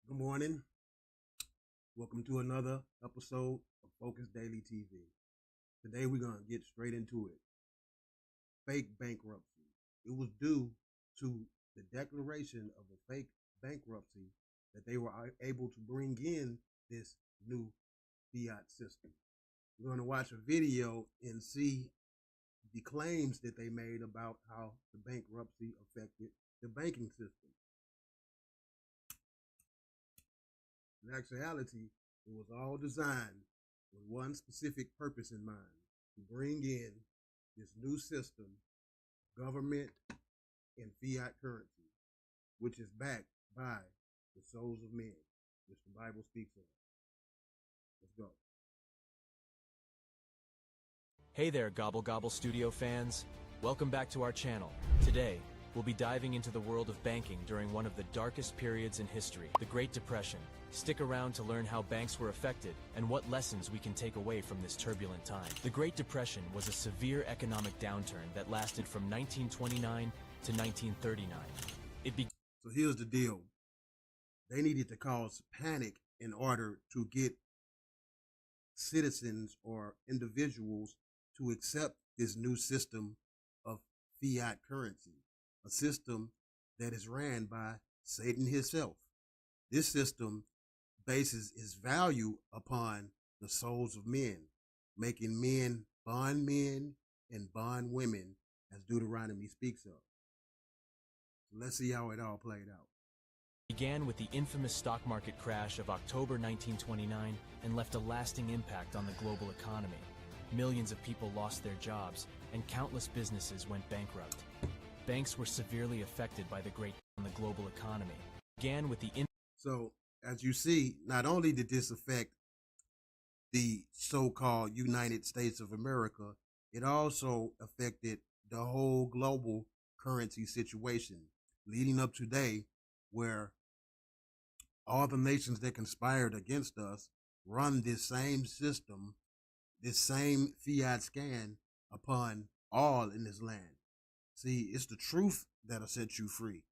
Good morning. Welcome to another episode of Focus Daily TV. Today we're going to get straight into it. Fake bankruptcy. It was due to the declaration of a fake bankruptcy that they were able to bring in this new fiat system. We're going to watch a video and see the claims that they made about how the bankruptcy affected the banking system. In actuality, it was all designed with one specific purpose in mind: to bring in this new system, government and fiat currency, which is backed by the souls of men, which the Bible speaks of. Let's go. Hey there, Gobble Gobble Studio fans. Welcome back to our channel. Today, we'll be diving into the world of banking during one of the darkest periods in history, the Great Depression. Stick around to learn how banks were affected and what lessons we can take away from this turbulent time. The Great Depression was a severe economic downturn that lasted from 1929 to 1939. So here's the deal. They needed to cause panic in order to get citizens or individuals to accept this new system of fiat currency, a system that is ran by Satan himself. This system bases its value upon the souls of men, making men bondmen and bondwomen, as Deuteronomy speaks of. So let's see how it all played out. Began with the infamous stock market crash of October 1929 and left a lasting impact on the global economy. Millions of people lost their jobs, and countless businesses went bankrupt. Banks were severely affected by the global economy. So, as you see, not only did this affect the so-called United States of America, it also affected the whole global currency situation, leading up today, where all the nations that conspired against us run this same system, this same fiat scan upon all in this land. See, it's the truth that'll set you free.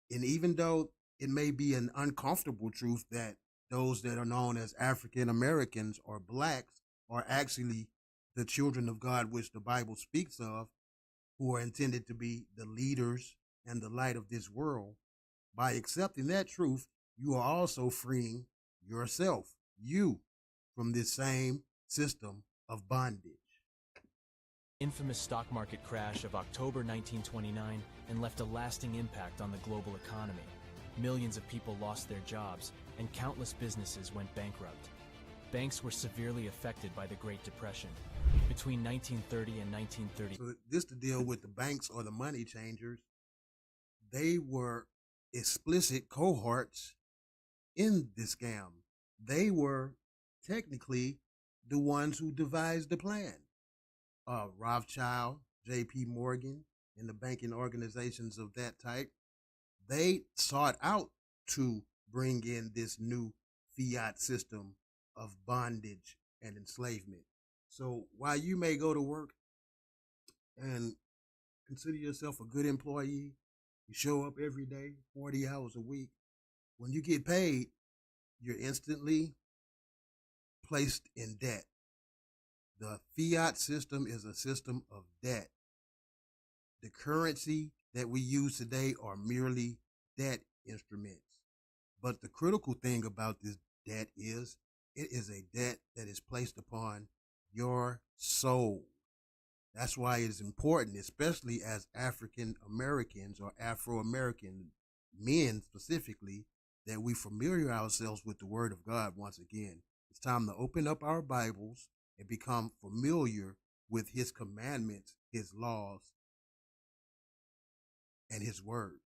And even though it may be an uncomfortable truth that those that are known as African Americans or blacks are actually the children of God, which the Bible speaks of, who are intended to be the leaders and the light of this world, by accepting that truth, you are also freeing yourself, you, from this same system of bondage. Infamous stock market crash of October 1929 and left a lasting impact on the global economy. Millions of people lost their jobs, and countless businesses went bankrupt. Banks were severely affected by the Great Depression. Between 1930 and 1930. So this to deal with the banks or the money changers. They were explicit cohorts in this scam. They were technically the ones who devised the plan. Rothschild, J.P. Morgan, and the banking organizations of that type, they sought out to bring in this new fiat system of bondage and enslavement. So while you may go to work and consider yourself a good employee, you show up every day, 40 hours a week, when you get paid, you're instantly placed in debt. The fiat system is a system of debt. The currency that we use today are merely debt instruments. But the critical thing about this debt is it is a debt that is placed upon your soul. That's why it is important, especially as African Americans or Afro American men specifically, that we familiar ourselves with the Word of God once again. It's time to open up our Bibles and become familiar with His commandments, His laws, and His Word.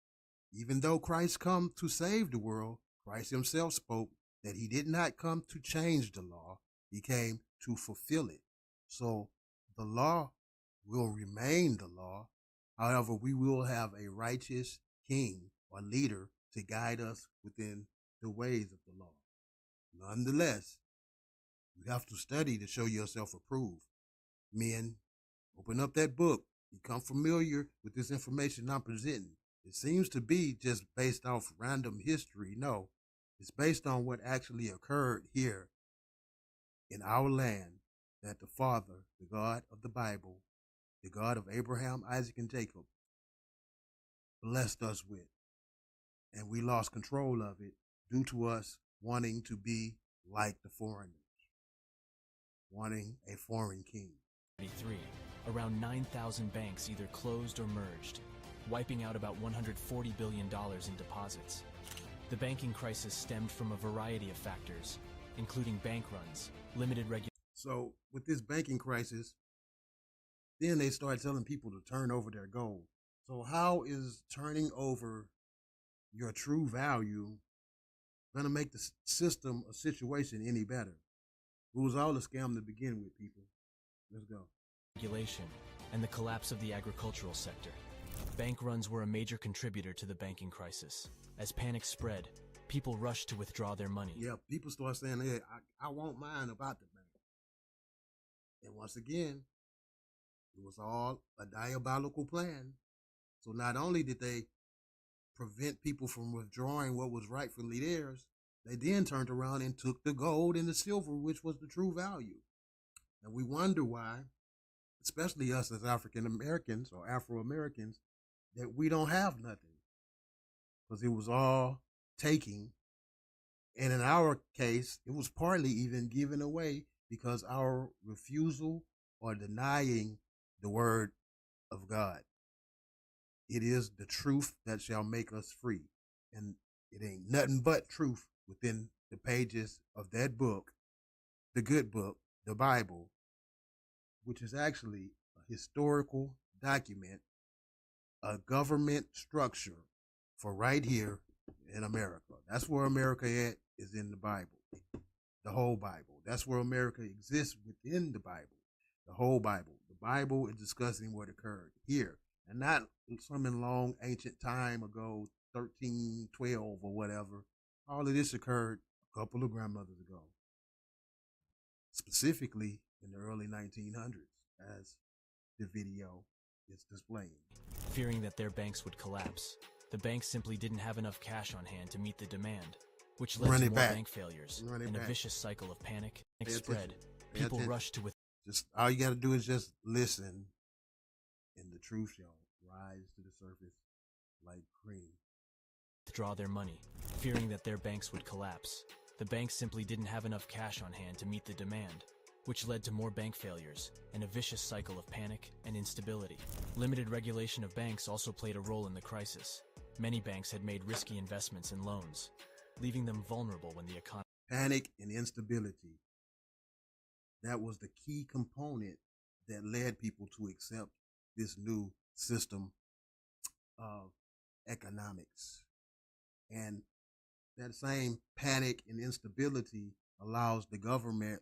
Even though Christ come to save the world, Christ Himself spoke that He did not come to change the law. He came to fulfill it. So the law will remain the law. However, we will have a righteous king or leader to guide us within the ways of the law. Nonetheless, you have to study to show yourself approved. Men, open up that book. Become familiar with this information I'm presenting. It seems to be just based off random history. No, It's based on what actually occurred here in our land that the Father, the God of the Bible, the God of Abraham, Isaac, and Jacob, blessed us with. And we lost control of it due to us wanting to be like the foreigners, wanting a foreign king. 1993, around 9,000 banks either closed or merged, wiping out about $140 billion in deposits. The banking crisis stemmed from a variety of factors, including bank runs, limited regulation. So with this banking crisis, then they started telling people to turn over their gold. So how is turning over your true value going to make the system, a situation, any better? It was all a scam to begin with, people. Let's go. Regulation and the collapse of the agricultural sector. Bank runs were a major contributor to the banking crisis. As panic spread, people rushed to withdraw their money. Yeah, people start saying, hey, I want mine about the bank. And once again, it was all a diabolical plan. So not only did they prevent people from withdrawing what was rightfully theirs, they then turned around and took the gold and the silver, which was the true value. And we wonder why, especially us as African Americans or Afro Americans, that we don't have nothing. Because it was all taking. And in our case, it was partly even given away because our refusal or denying the word of God. It is the truth that shall make us free. And it ain't nothing but truth within the pages of that book, the good book, the Bible, which is actually a historical document, a government structure for right here in America. That's where America is in the Bible, the whole Bible. That's where America exists within the Bible, the whole Bible. The Bible is discussing what occurred here and not some in long ancient time ago, 1312 or whatever. All of this occurred a couple of grandmothers ago, specifically in the early 1900s, as the video is displaying. Fearing that their banks would collapse, the banks simply didn't have enough cash on hand to meet the demand, which led to more bank failures and a vicious cycle of panic spread. People rushed to just all you got to do is just listen, and the truth shall rise to the surface like cream. Withdraw their money, fearing that their banks would collapse. The banks simply didn't have enough cash on hand to meet the demand, which led to more bank failures and a vicious cycle of panic and instability. Limited regulation of banks also played a role in the crisis. Many banks had made risky investments in loans, leaving them vulnerable when the economy. Panic and instability. That was the key component that led people to accept this new system of economics. And that same panic and instability allows the government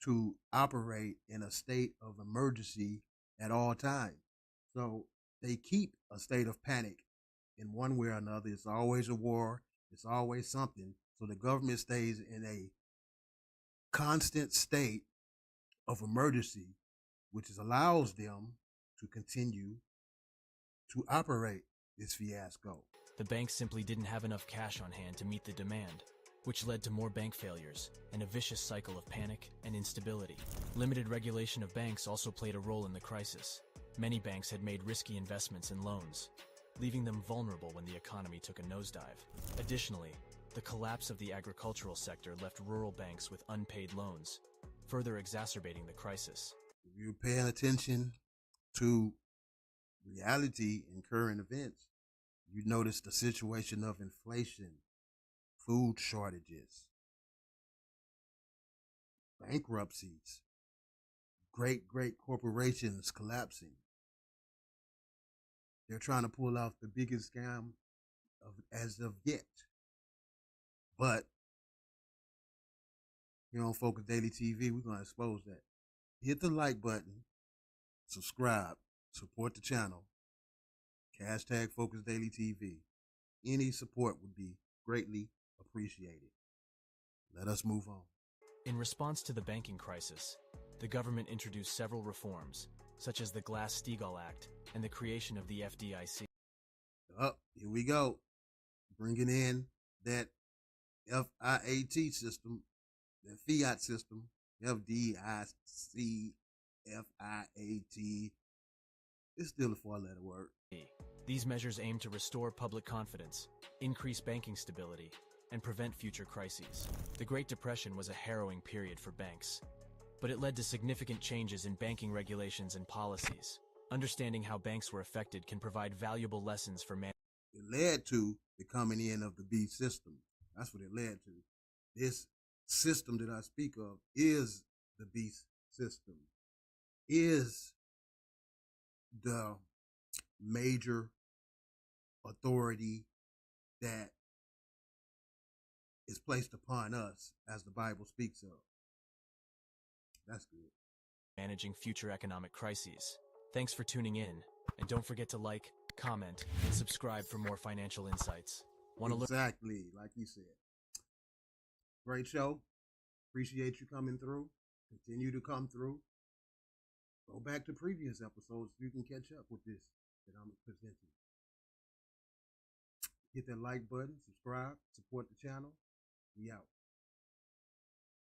to operate in a state of emergency at all times. So they keep a state of panic in one way or another. It's always a war. It's always something. So the government stays in a constant state of emergency, which allows them to continue to operate this fiasco. The banks simply didn't have enough cash on hand to meet the demand, which led to more bank failures and a vicious cycle of panic and instability. Limited regulation of banks also played a role in the crisis. Many banks had made risky investments in loans, leaving them vulnerable when the economy took a nosedive. Additionally, the collapse of the agricultural sector left rural banks with unpaid loans, further exacerbating the crisis. If you're paying attention to reality and current events, you notice the situation of inflation, food shortages, bankruptcies, great corporations collapsing. They're trying to pull off the biggest scam as of yet. But here on Focus Daily TV, we're going to expose that. Hit the like button, subscribe, support the channel. Hashtag Focus Daily TV. Any support would be greatly appreciated. Let us move on. In response to the banking crisis, the government introduced several reforms, such as the Glass-Steagall Act and the creation of the FDIC. Here we go. Bringing in that FIAT system, the fiat system, FDICFIAT, it's still a four-letter word. These measures aim to restore public confidence, increase banking stability, and prevent future crises. The Great Depression was a harrowing period for banks, but it led to significant changes in banking regulations and policies. Understanding how banks were affected can provide valuable lessons for management. It led to the coming in of the B system. That's what it led to. This system that I speak of is the B system, is the major authority that is placed upon us as the Bible speaks of. That's good. Managing future economic crises. Thanks for tuning in, and don't forget to like, comment, and subscribe for more financial insights. Exactly, like you said. Great show. Appreciate you coming through. Continue to come through. Go back to previous episodes so you can catch up with this that I'm presenting. Hit that like button, subscribe, support the channel. We out.